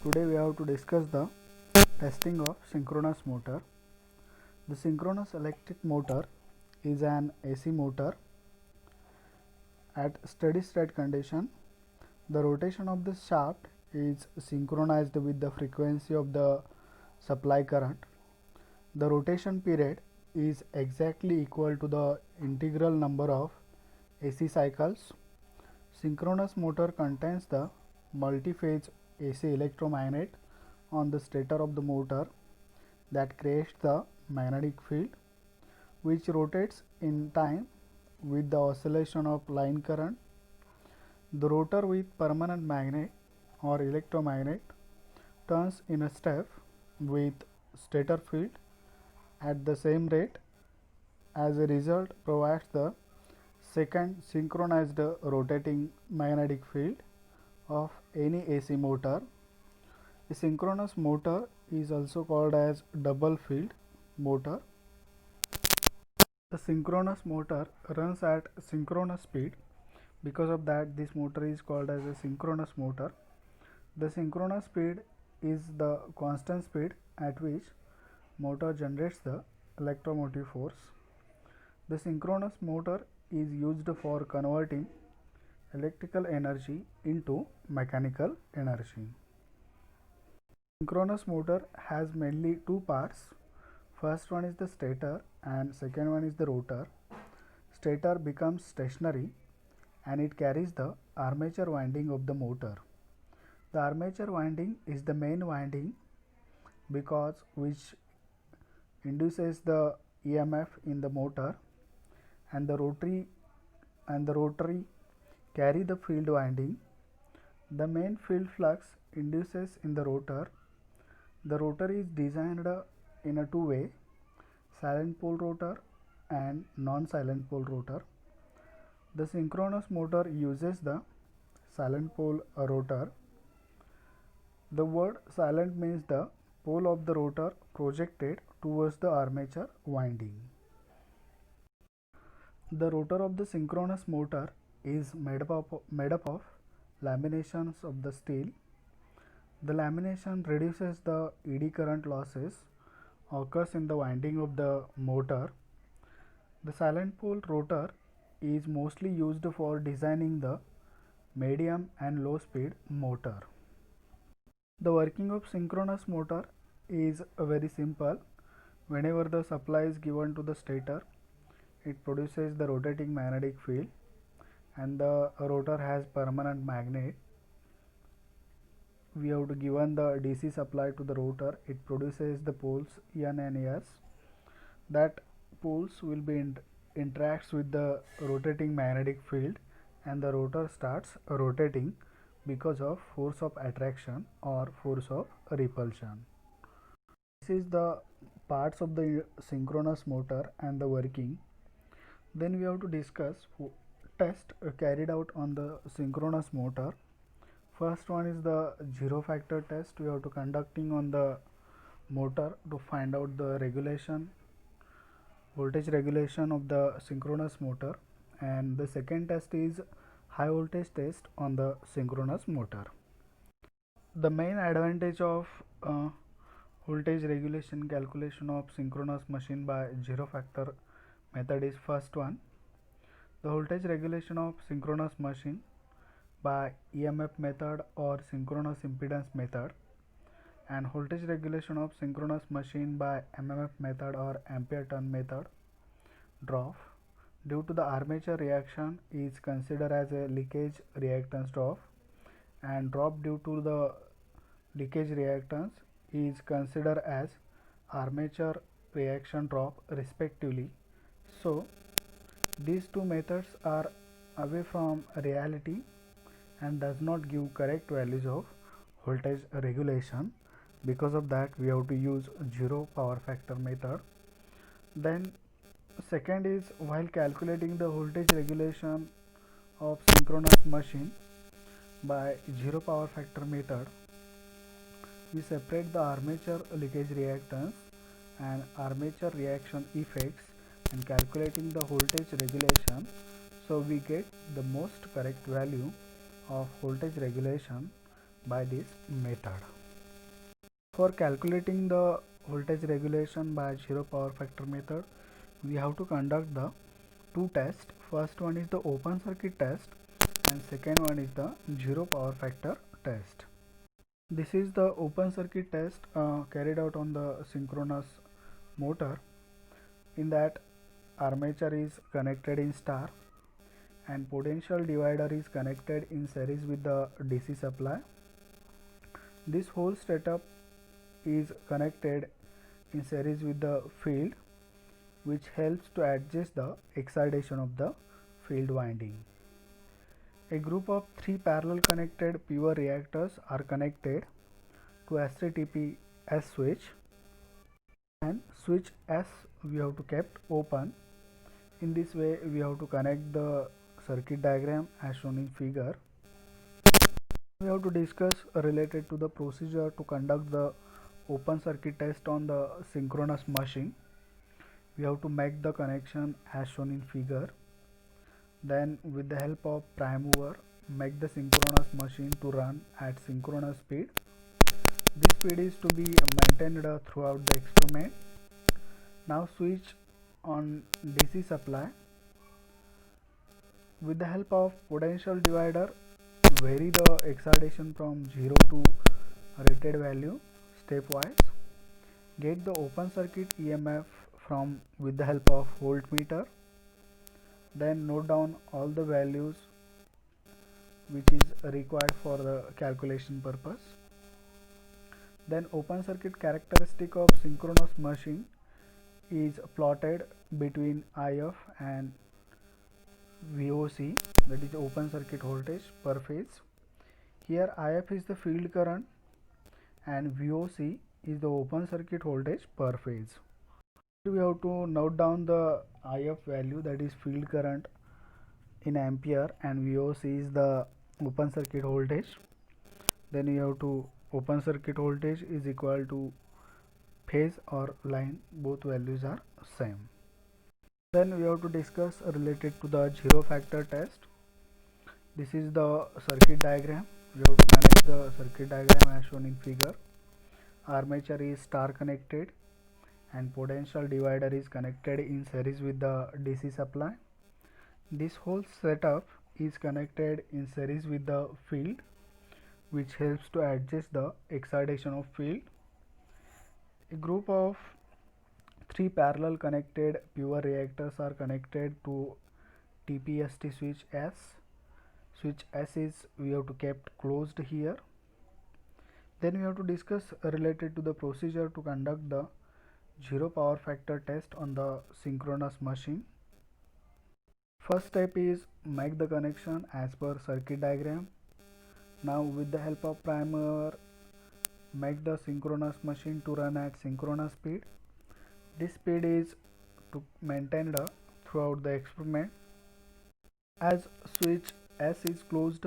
Today we have to discuss the testing of synchronous motor. The synchronous electric motor is an AC motor. At steady state condition, the rotation of the shaft is synchronized with the frequency of the supply current. The rotation period is exactly equal to the integral number of AC cycles. Synchronous motor contains the multi-phase AC electromagnet on the stator of the motor that creates the magnetic field, which rotates in time with the oscillation of line current. The rotor with permanent magnet or electromagnet turns in a step with stator field at the same rate. As a result, provides the second synchronized rotating magnetic field of any AC motor. A synchronous motor is also called as double field motor. The synchronous motor runs at synchronous speed. Because of that, this motor is called as a synchronous motor. The synchronous speed is the constant speed at which motor generates the electromotive force. The synchronous motor is used for converting electrical energy into mechanical energy. Synchronous motor has mainly two parts. First one is the stator and second one is the rotor. Stator becomes stationary and it carries the armature winding of the motor. The armature winding is the main winding because which induces the EMF in the motor, and the rotary carry the field winding. The main field flux induces in the rotor. The rotor is designed in a two-way, silent pole rotor and non-silent pole rotor. The synchronous motor uses the silent pole rotor. The word silent means the pole of the rotor projected towards the armature winding. The rotor of the synchronous motor is made up of laminations of the steel. The lamination reduces the eddy current losses occurs in the winding of the motor. The silent pole rotor is mostly used for designing the medium and low speed motor. The working of synchronous motor is very simple. Whenever the supply is given to the stator, it produces the rotating magnetic field and the rotor has permanent magnet. We have to given the DC supply to the rotor, it produces the poles N and S. That poles will be interacts with the rotating magnetic field and the rotor starts rotating because of force of attraction or force of repulsion. This is the parts of the synchronous motor and the working. Then we have to discuss test carried out on the synchronous motor. First one is the zero factor test. We have to conducting on the motor to find out the voltage regulation of the synchronous motor, and the second test is high voltage test on the synchronous motor. The main advantage of voltage regulation calculation of synchronous machine by zero factor method is first one, the voltage regulation of synchronous machine by EMF method or synchronous impedance method, and voltage regulation of synchronous machine by MMF method or ampere turn method. Drop due to the armature reaction is considered as a leakage reactance drop, and drop due to the leakage reactance is considered as armature reaction drop respectively. So these two methods are away from reality and does not give correct values of voltage regulation. Because of that, we have to use zero power factor method. Then second is, while calculating the voltage regulation of synchronous machine by zero power factor method, we separate the armature leakage reactance and armature reaction effects and calculating the voltage regulation, so we get the most correct value of voltage regulation by this method. For calculating the voltage regulation by zero power factor method, we have to conduct the two tests. First one is the open circuit test and second one is the zero power factor test. This is the open circuit test carried out on the synchronous motor. In that, armature is connected in star and potential divider is connected in series with the DC supply. This whole setup is connected in series with the field, which helps to adjust the excitation of the field winding. A group of 3 parallel connected pure reactors are connected to STTP S switch, and switch S we have to kept open. In this way we have to connect the circuit diagram as shown in figure. We have to discuss related to the procedure to conduct the open circuit test on the synchronous machine. We have to make the connection as shown in figure. Then with the help of prime mover, make the synchronous machine to run at synchronous speed. This speed is to be maintained throughout the experiment. Now switch on DC supply. With the help of potential divider, vary the excitation from 0 to rated value stepwise. Get the open circuit EMF from with the help of voltmeter. Then note down all the values which is required for the calculation purpose. Then open circuit characteristic of synchronous machine is plotted between IF and VOC, that is open circuit voltage per phase. Here IF is the field current and VOC is the open circuit voltage per phase. We have to note down the IF value, that is field current in ampere, and VOC is the open circuit voltage. Then we have to open circuit voltage is equal to phase or line, both values are same. Then we have to discuss related to the zero factor test. This is the circuit diagram. We have to connect the circuit diagram as shown in figure. Armature is star connected and potential divider is connected in series with the DC supply. This whole setup is connected in series with the field, which helps to adjust the excitation of field. A group of 3 parallel connected pure reactors are connected to TPST switch S. Switch S is we have to kept closed here. Then we have to discuss related to the procedure to conduct the zero power factor test on the synchronous machine. First step is make the connection as per circuit diagram. Now with the help of primer, make the synchronous machine to run at synchronous speed. This speed is to maintained throughout the experiment. As switch S is closed,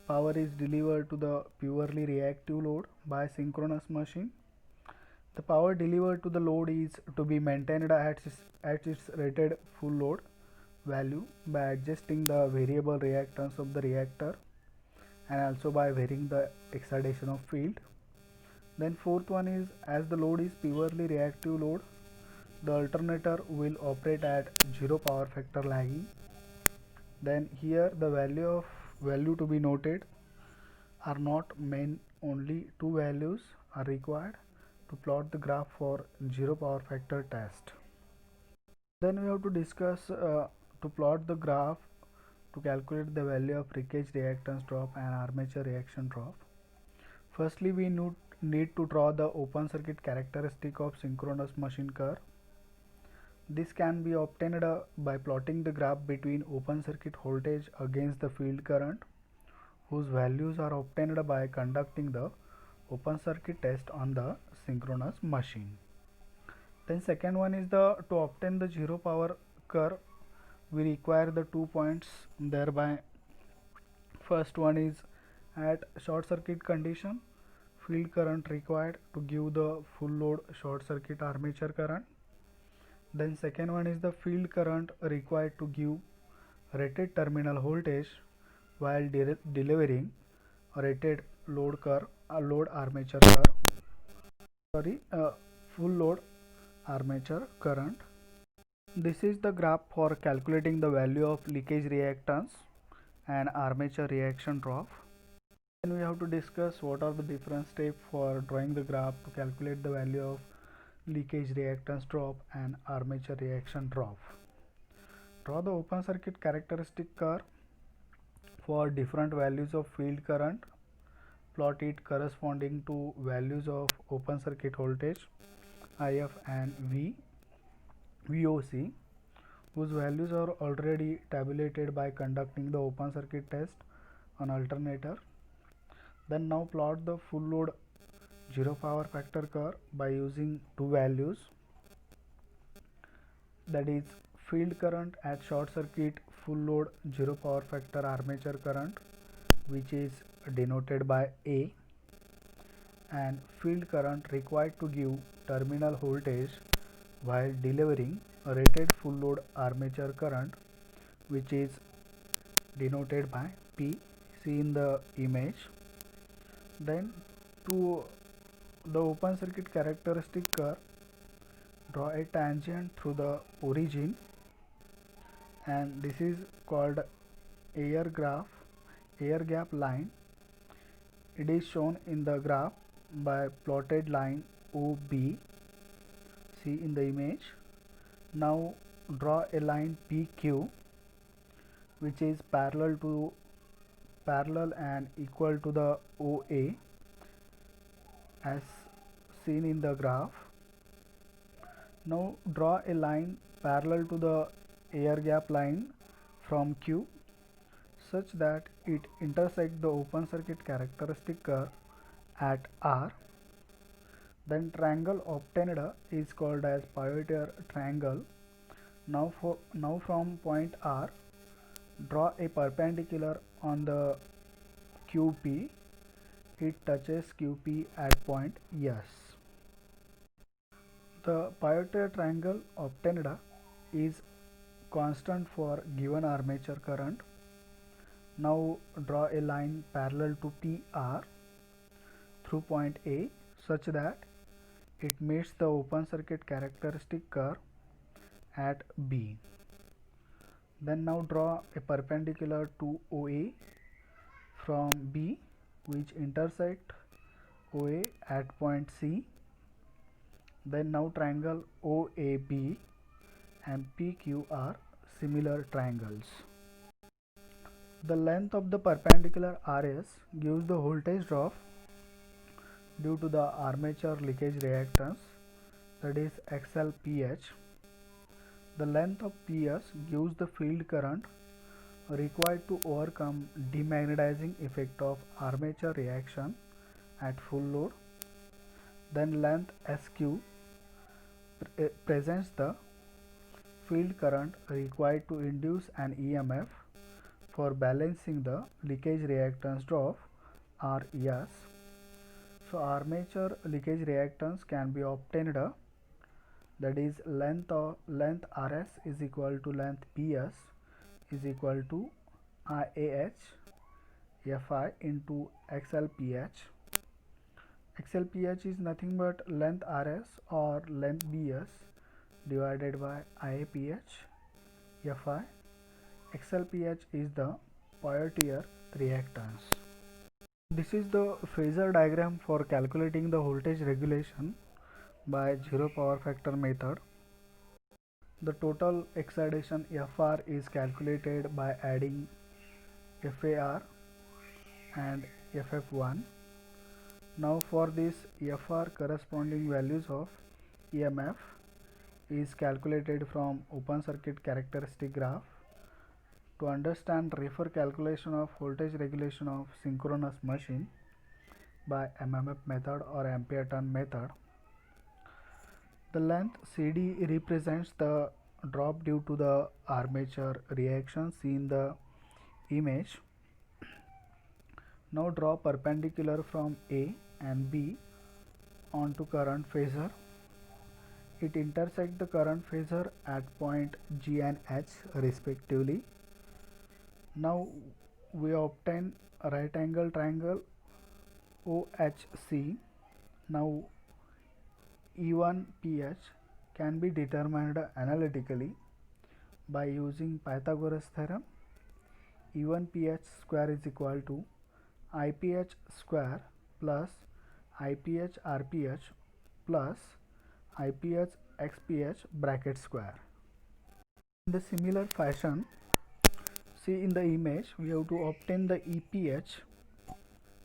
power is delivered to the purely reactive load by synchronous machine. The power delivered to the load is to be maintained at its rated full load value by adjusting the variable reactance of the reactor and also by varying the excitation of field. Then fourth one is, as the load is purely reactive load, the alternator will operate at zero power factor lagging. Then here the value to be noted are not main, only two values are required to plot the graph for zero power factor test. Then we have to discuss to plot the graph to calculate the value of breakage reactance drop and armature reaction drop. Firstly, we need to draw the open circuit characteristic of synchronous machine curve. This can be obtained by plotting the graph between open circuit voltage against the field current, whose values are obtained by conducting the open circuit test on the synchronous machine. Then second one is to obtain the zero power curve, we require the 2 points thereby. First one is at short circuit condition, field current required to give the full load short circuit armature current. Then second one is the field current required to give rated terminal voltage while delivering a rated load armature curve. full load armature current. This is the graph for calculating the value of leakage reactance and armature reaction drop. Then we have to discuss what are the different steps for drawing the graph to calculate the value of leakage reactance drop and armature reaction drop. Draw the open circuit characteristic curve for different values of field current. Plot it corresponding to values of open circuit voltage IF and VOC, whose values are already tabulated by conducting the open circuit test on alternator. Then now plot the full load zero power factor curve by using two values, that is field current at short circuit full load zero power factor armature current, which is denoted by A, and field current required to give terminal voltage while delivering a rated full load armature current, which is denoted by P, see in the image. Then to the open circuit characteristic curve, draw a tangent through the origin, and this is called air gap line. It is shown in the graph by plotted line OB, see in the image. Now draw a line PQ which is parallel and equal to the OA as seen in the graph. Now draw a line parallel to the air gap line from Q such that it intersects the open circuit characteristic curve at R. Then triangle obtained is called as Poitier triangle. Now from point R, draw a perpendicular on the QP. It touches QP at point S. The Poitier triangle obtained is constant for given armature current. Now draw a line parallel to PR through point A such that it meets the open circuit characteristic curve at B. Then now draw a perpendicular to OA from B which intersect OA at point C. Then now triangle OAB and PQ are similar triangles. The length of the perpendicular RS gives the voltage drop due to the armature leakage reactance, that is XLPH. The length of PS gives the field current required to overcome demagnetizing effect of armature reaction at full load. Then length SQ presents the field current required to induce an EMF for balancing the leakage reactance drop RS. So armature leakage reactance can be obtained, that is length RS is equal to length PS is equal to IAH Fi into XLPH. XLPH is nothing but length RS or length BS divided by IAPH Fi. XLPH is the Poitier reactance. This is the phasor diagram for calculating the voltage regulation by zero power factor method. The total excitation FR is calculated by adding FAR and FF1. Now for this FR, corresponding values of EMF is calculated from open circuit characteristic graph. To understand, refer calculation of voltage regulation of synchronous machine by MMF method or ampere turn method. The length CD represents the drop due to the armature reaction seen in the image. Now draw perpendicular from A and B onto current phasor. It intersects the current phasor at point G and H respectively. Now we obtain a right angle triangle OHC. Now E1 pH can be determined analytically by using Pythagoras theorem. E1 pH square is equal to IPH square plus IPH RPH plus IPH XPH bracket square. In the similar fashion, see in the image, we have to obtain the EPH,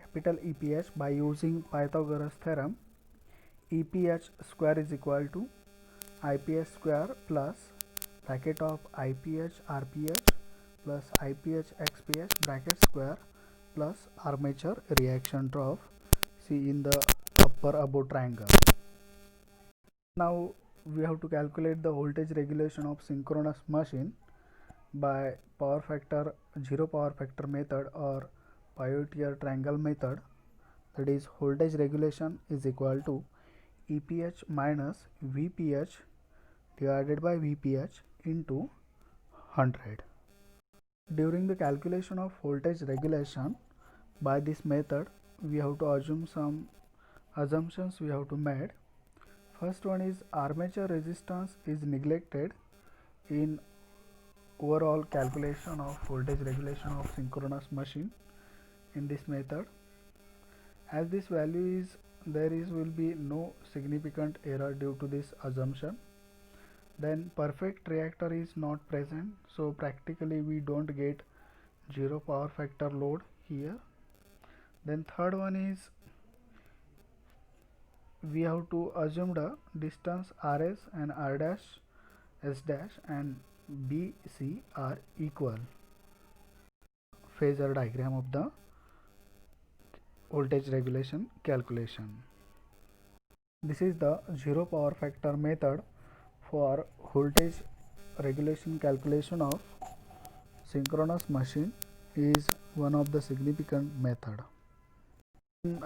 capital EPH, by using Pythagoras theorem. EPH square is equal to IPH square plus bracket of IPH RPH plus IPH XPH bracket square plus armature reaction trough, see in the upper above triangle. Now we have to calculate the voltage regulation of synchronous machine by power factor, zero power factor method or Poitier triangle method. That is, voltage regulation is equal to EPH minus VPH divided by VPH into 100. During the calculation of voltage regulation by this method, we have to assume some assumptions we have to make. First one is armature resistance is neglected in overall calculation of voltage regulation of synchronous machine in this method. As this value is, there will be no significant error due to this assumption. Then perfect reactor is not present, so practically we don't get zero power factor load here. Then third one is we have to assume the distance RS and R dash, S dash and B, C are equal. Phasor diagram of the voltage regulation calculation. This is the zero power factor method for voltage regulation calculation of synchronous machine is one of the significant method.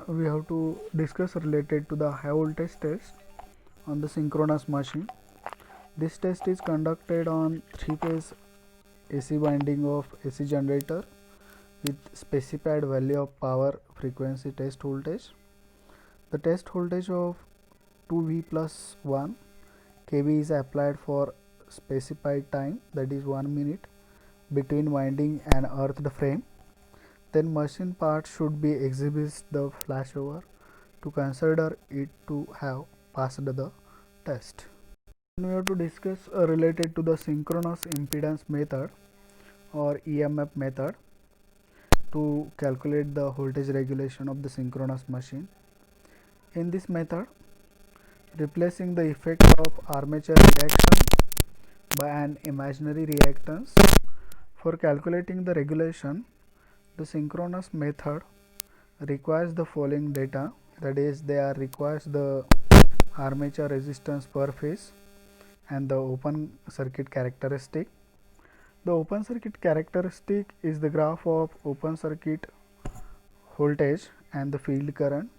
We have to discuss related to the high voltage test on the synchronous machine. This test is conducted on 3-phase AC winding of AC generator with specified value of power frequency test voltage. The test voltage of 2V plus 1 kV is applied for specified time, that is 1 minute, between winding and earthed frame. Then machine part should be exhibits the flashover to consider it to have passed the test. Then we have to discuss related to the synchronous impedance method or EMF method to calculate the voltage regulation of the synchronous machine. In this method, replacing the effect of armature reaction by an imaginary reactance. For calculating the regulation, the synchronous method requires the following data, that is, requires the armature resistance per phase and the open circuit characteristic. The open circuit characteristic is the graph of open circuit voltage and the field current.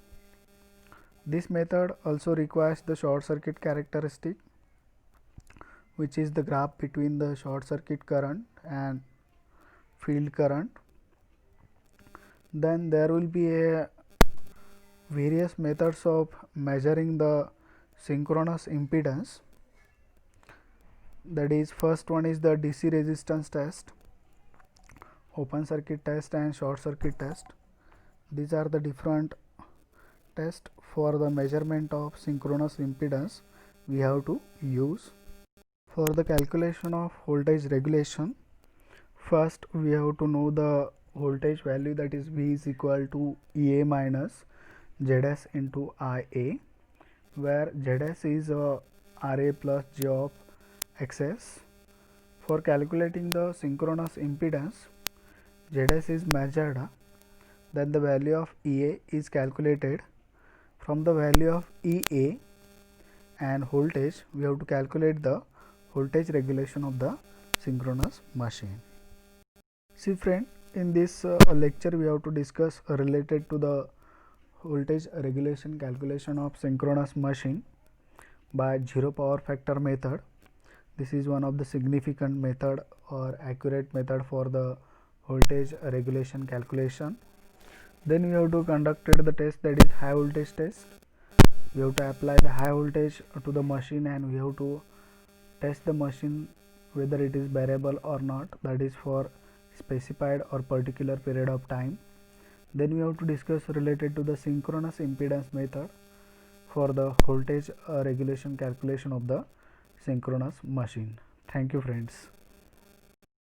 This method also requires the short circuit characteristic, which is the graph between the short circuit current and field current. Then there will be various methods of measuring the synchronous impedance. That is, first one is the DC resistance test, open circuit test and short circuit test. These are the different tests for the measurement of synchronous impedance we have to use. For the calculation of voltage regulation, first we have to know the voltage value, that is V is equal to EA minus ZS into IA, where ZS is RA plus J of XS. For calculating the synchronous impedance, ZS is measured, then the value of EA is calculated. From the value of EA and voltage, we have to calculate the voltage regulation of the synchronous machine. See friend, in this lecture we have to discuss related to the voltage regulation calculation of synchronous machine by zero power factor method. This is one of the significant method or accurate method for the voltage regulation calculation. Then we have to conduct the test, that is high voltage test. we have to apply the high voltage to the machine, and we have to test the machine whether it is bearable or not, that is for specified or particular period of time. Then we have to discuss related to the synchronous impedance method for the voltage regulation calculation of the synchronous machine. Thank you friends.